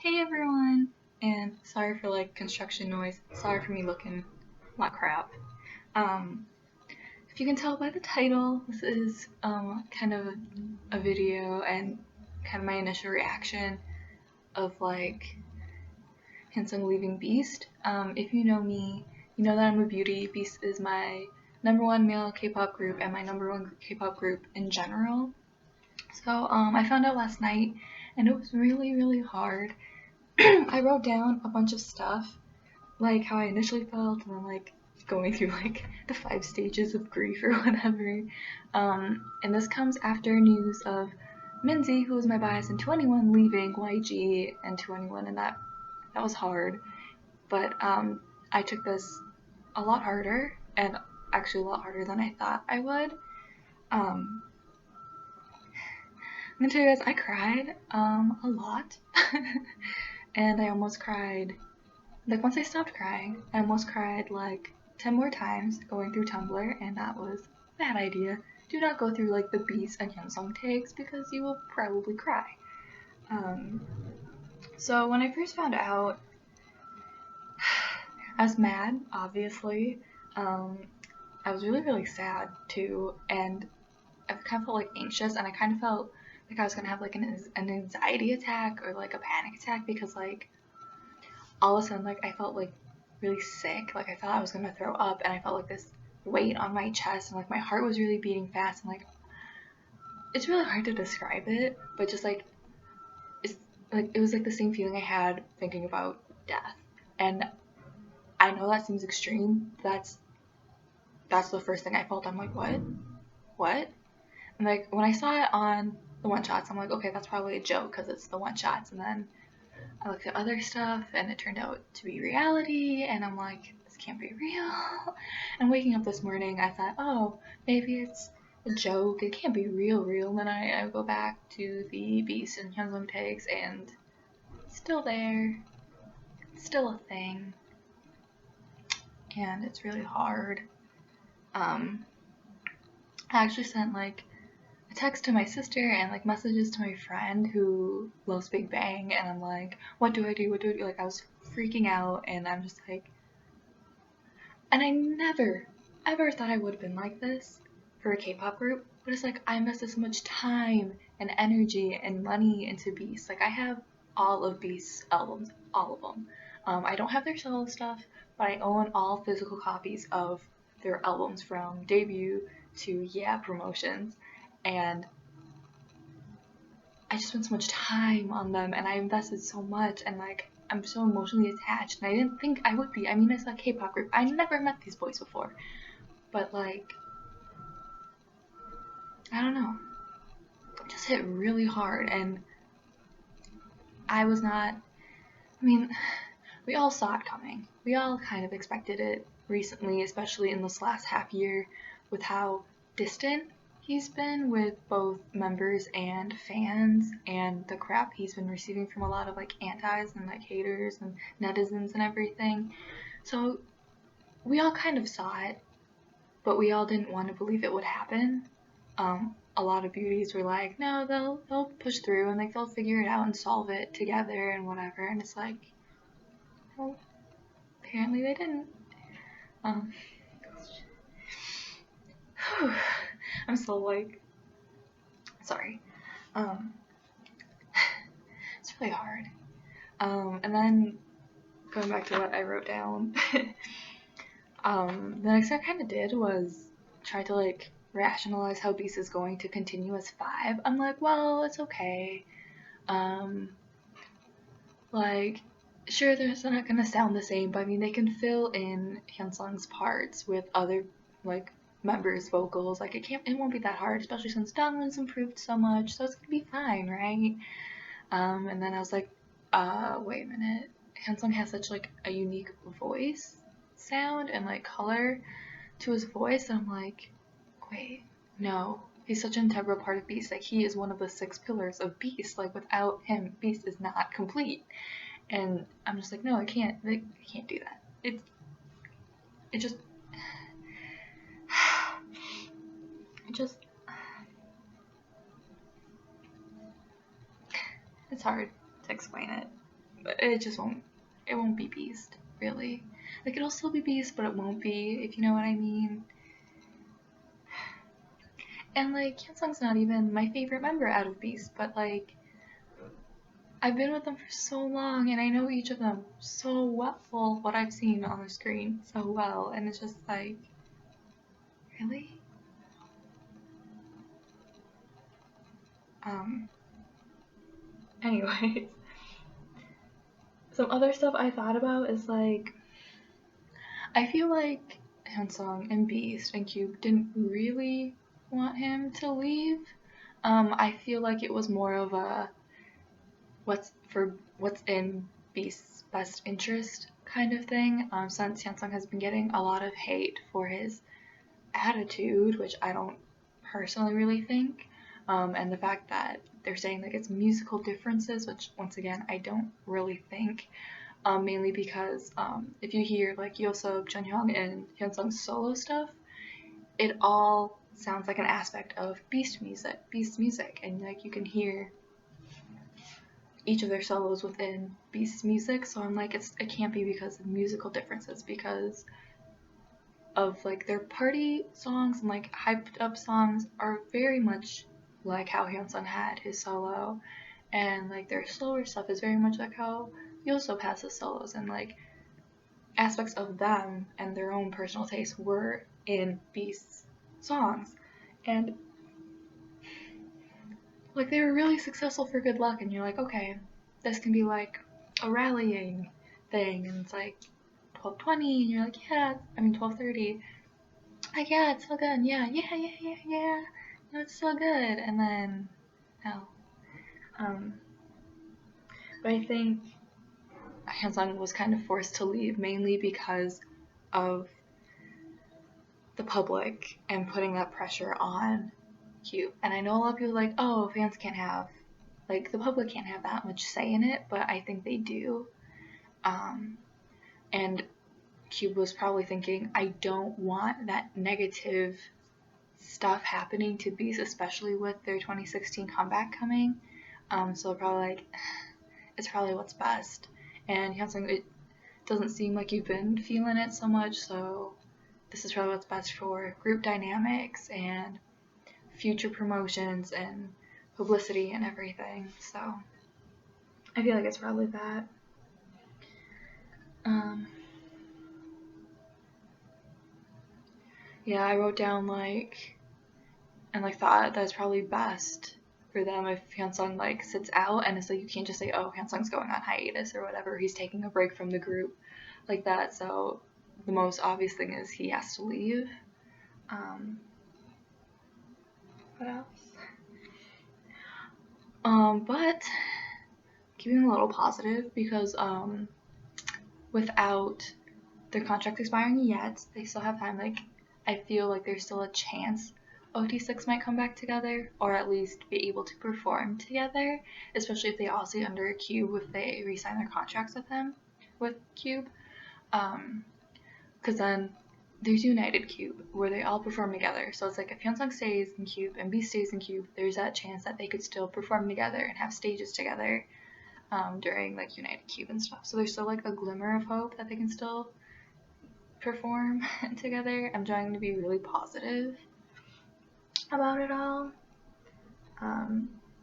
Hey everyone, and sorry for like construction noise. Sorry for me looking like crap. Um, if you can tell by the title, this is kind of a video and kind of my initial reaction of like Hyunseung leaving Beast. If you know me, you know that I'm a beauty. Beast is my number one male K-pop group and my number one K-pop group in general. So I found out last night, and it was really hard. I wrote down a bunch of stuff, like how I initially felt, and then like going through like the 5 stages of grief or whatever. And this comes after news of Minzy, who was my bias in 21, leaving YG and 21, and that was hard. But I took this a lot harder, and actually a lot harder than I thought I would. I'm gonna tell you guys, I cried a lot, and I almost cried. Like, once I stopped crying, I almost cried like 10 more times going through Tumblr, and that was a bad idea. Do not go through like the Beast and Hyunsung tags because you will probably cry. So when I first found out, I was mad, obviously. I was really sad too, and I kind of felt like anxious, and I kind of felt like I was gonna have like an anxiety attack or like a panic attack because like all of a sudden, like, I felt like really sick. Like, I thought I was gonna throw up, and I felt like this weight on my chest, and like my heart was really beating fast, and like it's really hard to describe it, but just like it's like it was like the same feeling I had thinking about death. And I know that seems extreme. That's the first thing I felt. I'm like, what? And like when I saw it on the one shots, I'm like, okay, that's probably a joke because it's the one shots, and then I looked at other stuff and it turned out to be reality, and I'm like, this can't be real. And waking up this morning, I thought, oh, maybe it's a joke, it can't be real. And then I go back to the Beast and Hyunseung tags, and it's still there, it's still a thing, and it's really hard. I actually sent like a text to my sister and like messages to my friend who loves Big Bang, and I'm like, what do I do? Like, I was freaking out, and I'm just like, and I never ever thought I would have been like this for a K-pop group, but it's like I invested so much time and energy and money into Beast. Like, I have all of Beast's albums, all of them. I don't have their solo stuff, but I own all physical copies of their albums from debut to promotions, and I just spent so much time on them, and I invested so much, and like I'm so emotionally attached, and I didn't think I would be. I mean, it's a K-pop group. I never met these boys before, but like I don't know, it just hit really hard, and I was not. I mean, we all saw it coming. We all kind of expected it recently, especially in this last half year, with how distant he's been with both members and fans, and the crap he's been receiving from a lot of like antis and like haters and netizens and everything. So we all kind of saw it, but we all didn't want to believe it would happen. A lot of beauties were like, no, they'll push through, and like they'll figure it out and solve it together and whatever. And it's like, well, apparently they didn't. Um, I'm still like, sorry. Um, it's really hard. And then going back to what I wrote down, the next thing I kind of did was try to like rationalize how Beast is going to continue as 5. I'm like, well, it's okay. Like, sure, they're not gonna sound the same, but I mean, they can fill in Hyunsung's parts with other like members' vocals. Like, it won't be that hard, especially since Dongwon's improved so much, so it's gonna be fine, right? And then I was like, wait a minute. Hyunsung has such like a unique voice sound and like color to his voice, and I'm like, wait, no. He's such an integral part of Beast. Like, he is one of the 6 pillars of Beast. Like, without him, Beast is not complete. And I'm just like, no, I can't do that. It just it's hard to explain it. it just won't. It won't be Beast, really. Like, it'll still be Beast, but it won't be, if you know what I mean. And like, Hyunseung's not even my favorite member out of Beast, but like, I've been with them for so long, and I know each of them so well. Well, what I've seen on the screen so well, and it's just like, really? Anyways, some other stuff I thought about is like, I feel like Hyunsung and Beast and Cube didn't really want him to leave. I feel like it was more of a what's in Beast's best interest kind of thing. Since Hyunsung has been getting a lot of hate for his attitude, which I don't personally really think, and the fact that they're saying like it's musical differences, which once again I don't really think. Mainly because if you hear like Yosub, Junhyung, and Hyunsung's solo stuff, it all sounds like an aspect of Beast music, and like you can hear each of their solos within Beast's music. So I'm like, it can't be because of musical differences, because of like their party songs and like hyped up songs are very much like how Hyunsung had his solo, and like their slower stuff is very much like how Yosub has his solos, and like aspects of them and their own personal taste were in Beast's songs, and like they were really successful for Good Luck, and you're like, okay, this can be like a rallying thing, and it's like 12:20, and you're like, yeah, I mean 12:30, like, yeah, it's so good, yeah, no, it's so good, and then no. But I think Hyunsung was kind of forced to leave mainly because of the public and putting that pressure on Cube. And I know a lot of people are like, oh, fans can't have, like, the public can't have that much say in it, but I think they do. And Cube was probably thinking, I don't want that negative stuff happening to Beast, especially with their 2016 comeback coming. So probably like, it's probably what's best. And Hyunsung, it doesn't seem like you've been feeling it so much, so this is probably what's best for group dynamics and future promotions and publicity and everything. So I feel like it's probably that. Yeah, I wrote down like, and like thought that's probably best for them if Hyunsung like sits out, and it's like you can't just say, oh, Hyunsung's going on hiatus or whatever, he's taking a break from the group like that. So the most obvious thing is he has to leave. What else? But keeping a little positive, because without their contract expiring yet, they still have time. Like, I feel like there's still a chance OT6 might come back together, or at least be able to perform together, especially if they all stay under Cube, if they re-sign their contracts with Cube. Because then there's United Cube, where they all perform together. So it's like if Hyunsung stays in Cube and B stays in Cube, there's that chance that they could still perform together and have stages together during like United Cube and stuff. So there's still like a glimmer of hope that they can still perform together. I'm trying to be really positive about it all. I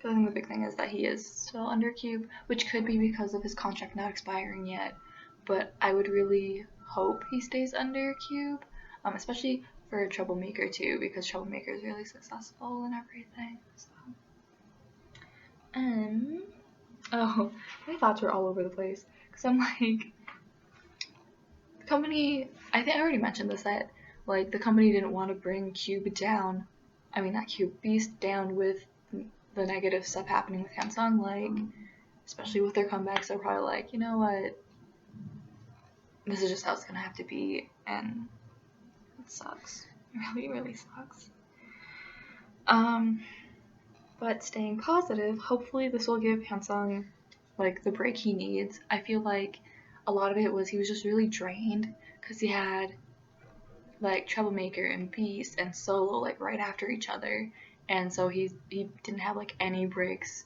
think the big thing is that he is still under Cube, which could be because of his contract not expiring yet, but I would really hope he stays under Cube, especially for Troublemaker too, because Troublemaker is really successful and everything. So, my thoughts were all over the place, because I'm like, the company, I think I already mentioned this, that like the company didn't want to bring Cube down, I mean not Cube, Beast down with the negative stuff happening with Hyunsung, like, especially with their comebacks, they're probably like, you know what, this is just how it's gonna have to be, and it sucks. It really, really sucks. But staying positive, hopefully this will give Hyunsung like the break he needs. I feel like a lot of it was he was just really drained because he had like Troublemaker and Beast and Solo like right after each other, and so he didn't have like any breaks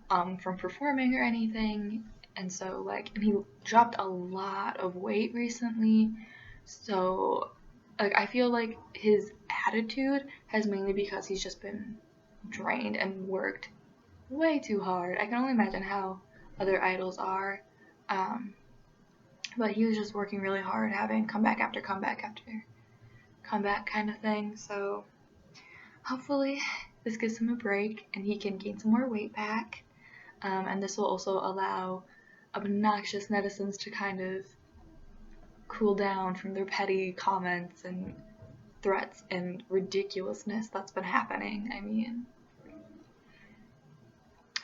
from performing or anything, and so like, and he dropped a lot of weight recently, so like I feel like his attitude has mainly because he's just been drained and worked way too hard. I can only imagine how other idols are. Um, but he was just working really hard, having comeback after comeback after comeback kind of thing. So hopefully this gives him a break and he can gain some more weight back. And this will also allow obnoxious netizens to kind of cool down from their petty comments and threats and ridiculousness that's been happening. I mean,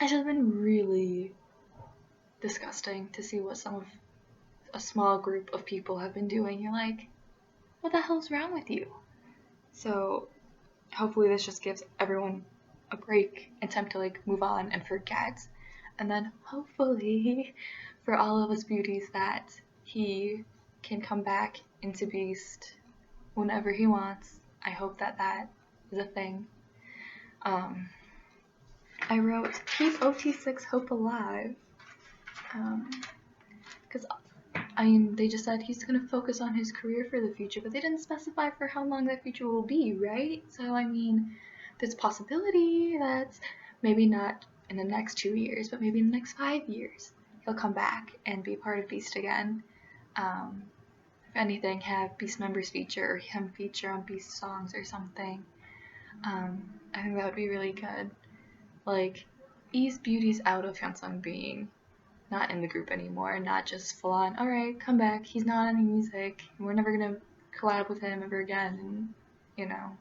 it's just been really disgusting to see what some of a small group of people have been doing. You're like, what the hell's wrong with you? So hopefully this just gives everyone a break and time to like move on and forget. And then hopefully for all of us beauties that he can come back into Beast whenever he wants. I hope that that is a thing. I wrote keep OT6 hope alive. Because I mean, they just said he's going to focus on his career for the future, but they didn't specify for how long that future will be, right? So, I mean, there's a possibility that maybe not in the next 2 years, but maybe in the next 5 years, he'll come back and be part of Beast again. If anything, have Beast members feature or him feature on Beast songs or something. I think that would be really good. Like, ease beauties out of Hyunseung being not in the group anymore, not just full on, alright, come back, he's not on any music, we're never gonna collab with him ever again, and, you know.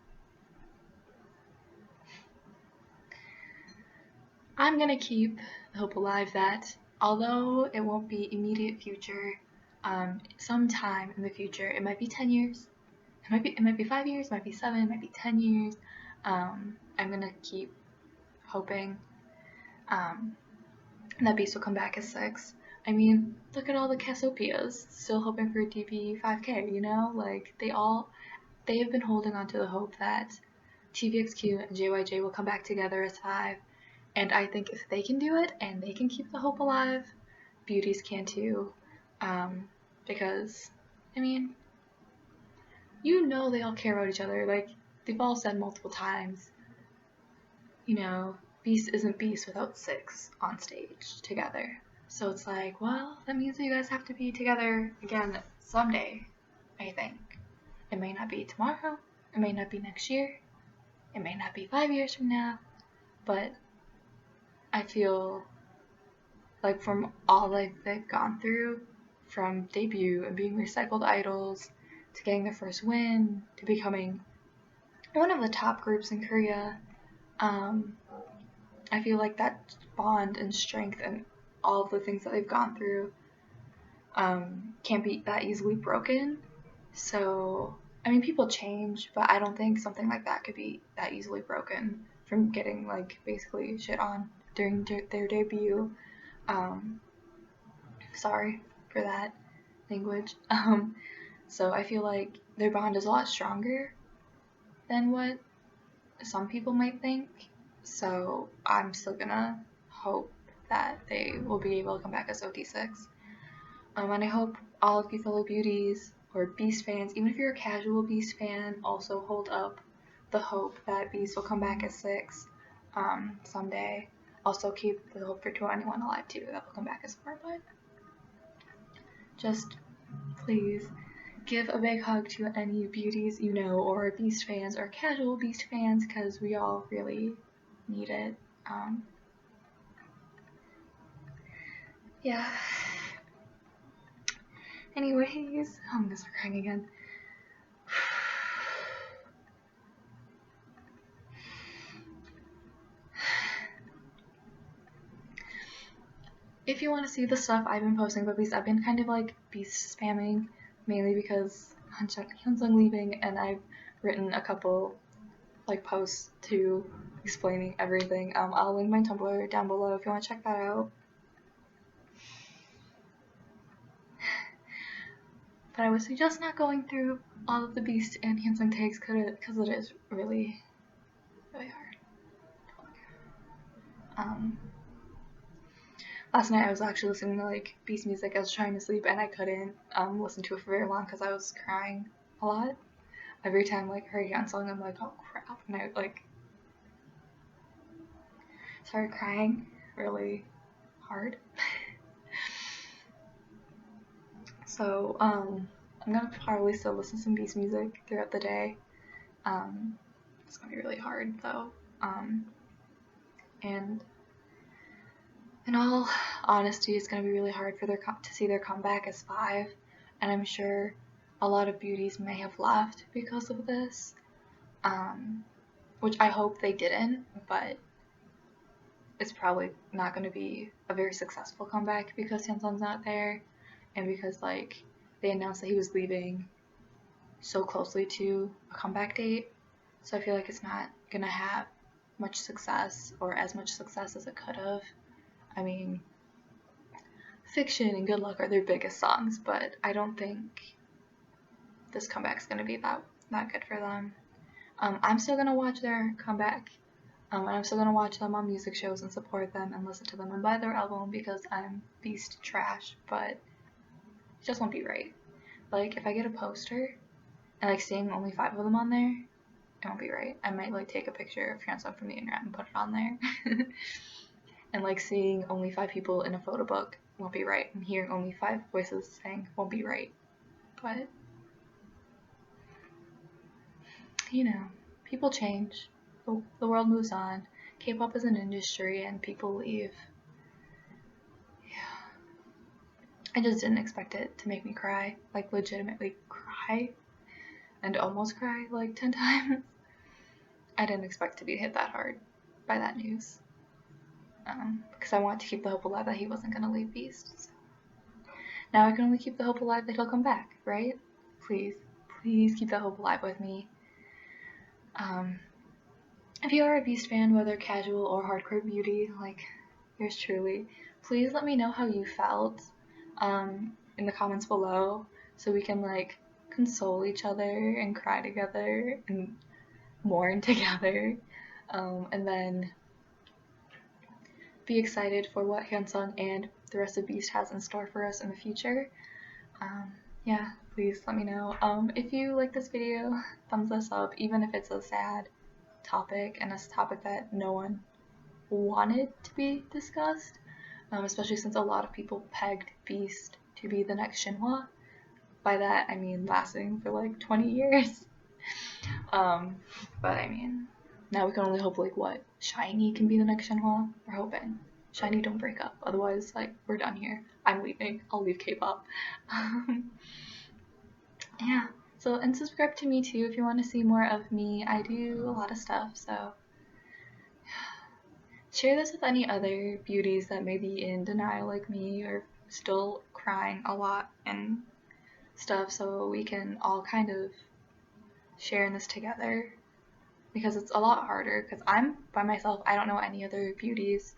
I'm gonna keep hope alive that, although it won't be immediate future, sometime in the future, it might be 10 years, it might be 5 years, it might be 7, it might be 10 years, I'm gonna keep hoping, that Beast will come back as 6. I mean, look at all the Cassiopeias still hoping for a DB 5K, you know? Like, they have been holding on to the hope that TVXQ and JYJ will come back together as 5. And I think if they can do it and they can keep the hope alive, beauties can too. Because, I mean, you know they all care about each other. Like, they've all said multiple times, you know, Beast isn't Beast without 6 on stage together. So it's like, well, that means that you guys have to be together again someday, I think. It may not be tomorrow, it may not be next year, it may not be 5 years from now, but I feel like from all they've gone through, from debut and being recycled idols, to getting their first win, to becoming one of the top groups in Korea, I feel like that bond and strength and all of the things that they've gone through can't be that easily broken. So, I mean, people change, but I don't think something like that could be that easily broken from getting, like, basically shit on during their debut. Sorry for that language. So I feel like their bond is a lot stronger than what some people might think. So I'm still gonna hope that they will be able to come back as OT6. And I hope all of you fellow beauties or Beast fans, even if you're a casual Beast fan, also hold up the hope that Beast will come back as 6 someday. Also keep the hope for 2NE1 alive too, that will come back as 4, but just please give a big hug to any beauties you know, or Beast fans, or casual Beast fans, because we all really need it. Yeah. Anyways, I'm gonna start crying again. If you want to see the stuff I've been posting about Beast, I've been kind of like Beast spamming, mainly because Hyunseung leaving, and I've written a couple like posts to explaining everything. I'll link my Tumblr down below if you want to check that out. But I would suggest not going through all of the Beast and Hyunseung tags because it is really, really hard. last night I was actually listening to like Beast music. I was trying to sleep and I couldn't listen to it for very long because I was crying a lot. Every time like I heard Hyunseung, I'm like, oh crap, and I like started crying really hard. So I'm gonna probably still listen to some Beast music throughout the day. It's gonna be really hard though. And in all honesty, it's gonna be really hard for to see their comeback as 5, and I'm sure a lot of beauties may have left because of this. Which I hope they didn't, but it's probably not going to be a very successful comeback because Hyunseung's not there, and because like they announced that he was leaving so closely to a comeback date, so I feel like it's not gonna have much success or as much success as it could have. I mean, Fiction and Good Luck are their biggest songs, but I don't think this comeback's gonna be that good for them. I'm still gonna watch their comeback. And I'm still gonna watch them on music shows and support them and listen to them and buy their album because I'm Beast trash, but it just won't be right. Like, if I get a poster and like seeing only 5 of them on there, it won't be right. I might like take a picture of Hyunseung from the internet and put it on there. And like seeing only 5 people in a photo book won't be right. And hearing only 5 voices saying won't be right. But, you know, people change. The world moves on. K-pop is an industry and people leave. Yeah. I just didn't expect it to make me cry. Like, legitimately cry. And almost cry like 10 times. I didn't expect to be hit that hard by that news. Because I wanted to keep the hope alive that he wasn't going to leave Beast. So. Now I can only keep the hope alive that he'll come back, right? Please keep that hope alive with me. If you are a Beast fan, whether casual or hardcore beauty, like yours truly, please let me know how you felt in the comments below so we can like console each other and cry together and mourn together, and then be excited for what Hyunseung and the rest of Beast has in store for us in the future. Yeah, please let me know. If you like this video, thumbs us up, even if it's a sad topic and a topic that no one wanted to be discussed, especially since a lot of people pegged Beast to be the next Shinhwa. By that I mean lasting for like 20 years. But I mean, now we can only hope like what Shiny can be the next Shinhwa. We're hoping Shiny don't break up, otherwise like we're done here. I'm leaving. I'll leave K-pop. Yeah. So, and subscribe to me too if you want to see more of me. I do a lot of stuff, so share this with any other beauties that may be in denial like me or still crying a lot and stuff, so we can all kind of share in this together, because it's a lot harder because I'm by myself. I don't know any other beauties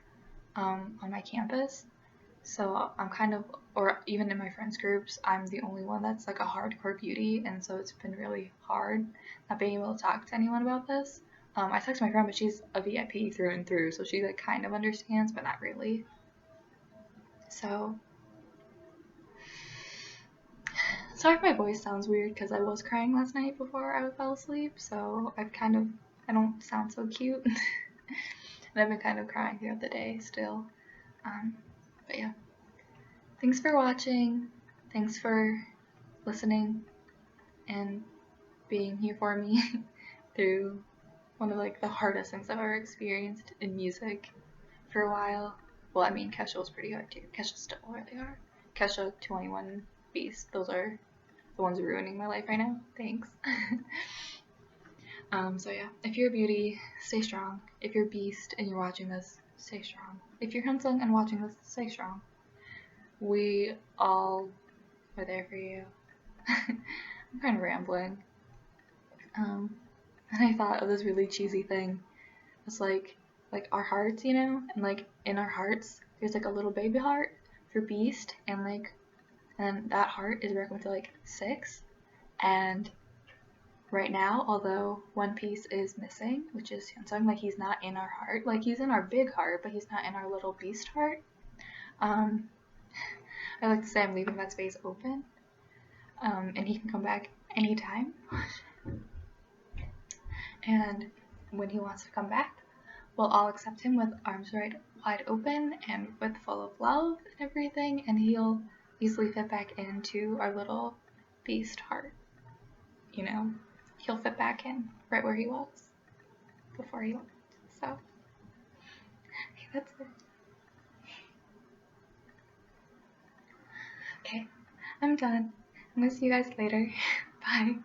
on my campus, so I'm kind of, or even in my friends groups, I'm the only one that's like a hardcore beauty, and so it's been really hard not being able to talk to anyone about this. I talked to my friend, but she's a VIP through and through, so she like kind of understands, but not really. So sorry if my voice sounds weird because I was crying last night before I fell asleep, so I don't sound so cute. And I've been kind of crying throughout the day still. But yeah. Thanks for watching. Thanks for listening and being here for me through one of like the hardest things I've ever experienced in music for a while. Well, I mean, Kesha was pretty hard too. Kesha's still really hard. Kesha, 21, Beast. Those are the ones ruining my life right now. Thanks. So yeah, if you're a beauty, stay strong. If you're Beast and you're watching this, stay strong. If you're Hyunseung and watching this, stay strong. We all are there for you. I'm kind of rambling. And I thought of this really cheesy thing. It's like our hearts, you know, and like in our hearts, there's like a little baby heart for Beast, and that heart is broken to like 6. And right now, although one piece is missing, which is Hyunseung, like he's not in our heart, like he's in our big heart, but he's not in our little Beast heart. Um, I like to say I'm leaving that space open, and he can come back anytime. And when he wants to come back, we'll all accept him with arms wide open and with full of love and everything, and he'll easily fit back into our little beast heart. You know, he'll fit back in right where he was before he left. So, okay, that's it. Okay, I'm done. I'm gonna see you guys later. Bye.